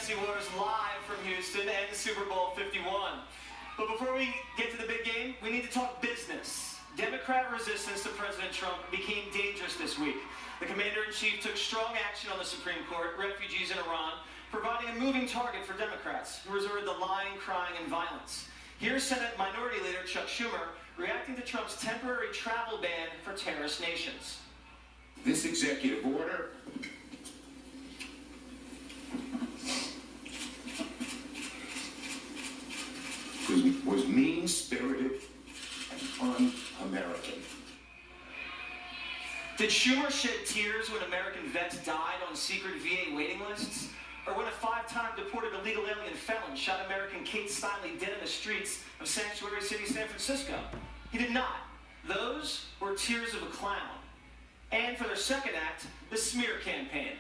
Jesse Waters live from Houston and Super Bowl 51. But before we get to the big game, we need to talk business. Democrat resistance to President Trump became dangerous this week. The commander-in-chief took strong action on the Supreme Court, refugees in Iran, providing a moving target for Democrats who resorted to lying, crying, and violence. Here's Senate Minority Leader Chuck Schumer reacting to Trump's temporary travel ban for terrorist nations. This executive order was mean-spirited and un-American. Did Schumer shed tears when American vets died on secret VA waiting lists? Or when a 5-time deported illegal alien felon shot American Kate Steinle dead in the streets of Sanctuary City, San Francisco? He did not. Those were tears of a clown. And for their second act, the smear campaign.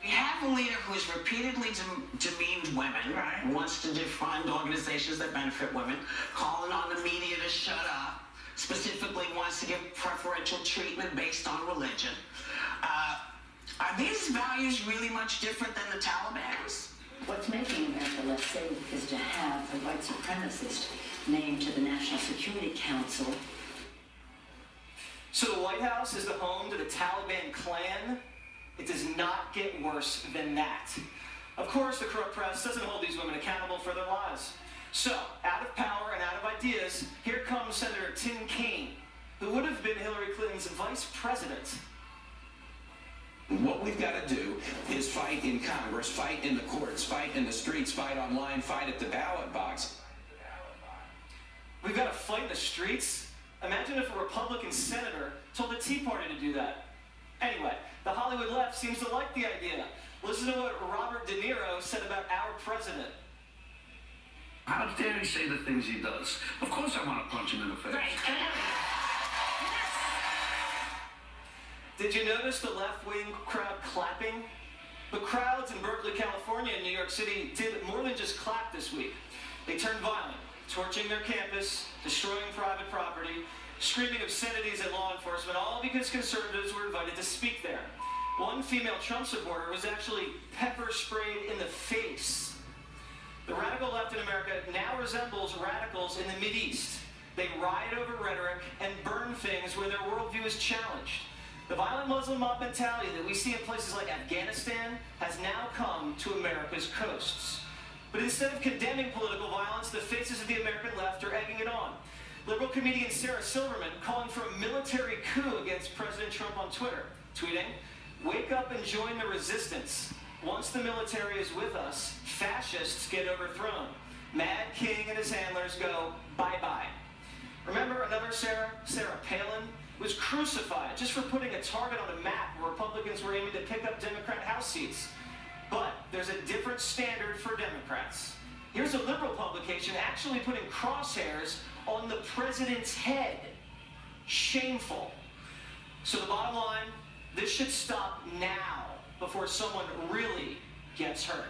We have a leader who has repeatedly demeaned women, wants to defund organizations that benefit women, calling on the media to shut up, specifically wants to give preferential treatment based on religion. Are these values really much different than the Taliban's? What's making America less safe is to have a white supremacist named to the National Security Council. So the White House is the home to the Taliban clan? It does not get worse than that. Of course, the corrupt press doesn't hold these women accountable for their lies. So, out of power and out of ideas, here comes Senator Tim Kaine, who would have been Hillary Clinton's vice president. What we've got to do is fight in Congress, fight in the courts, fight in the streets, fight online, fight at the ballot box. We've got to fight in the streets? Imagine if a Republican senator told the Tea Party to do that. Anyway, the Hollywood left seems to like the idea. Listen to what Robert De Niro said about our president. How dare he say the things he does? Of course I want to punch him in the face. Did you notice the left-wing crowd clapping? The crowds in Berkeley, California, and New York City did more than just clap this week. They turned violent, torching their campus, destroying private property, screaming obscenities at law enforcement, all because conservatives were invited to speak there. One female Trump supporter was actually pepper sprayed in the face. The radical left in America now resembles radicals in the Mideast. They riot over rhetoric and burn things where their worldview is challenged. The violent Muslim mob mentality that we see in places like Afghanistan has now come to America's coasts. But instead of condemning political violence, the faces of the American left are egging it on. Liberal comedian Sarah Silverman calling for a military coup against President Trump on Twitter, tweeting, "Wake up and join the resistance. Once the military is with us, fascists get overthrown. Mad King and his handlers go bye-bye." Remember another Sarah Palin, was crucified just for putting a target on a map where Republicans were aiming to pick up Democrat House seats. But there's a different standard for Democrats. Here's a liberal publication actually putting crosshairs on the president's head. Shameful. So the bottom line, this should stop now before someone really gets hurt.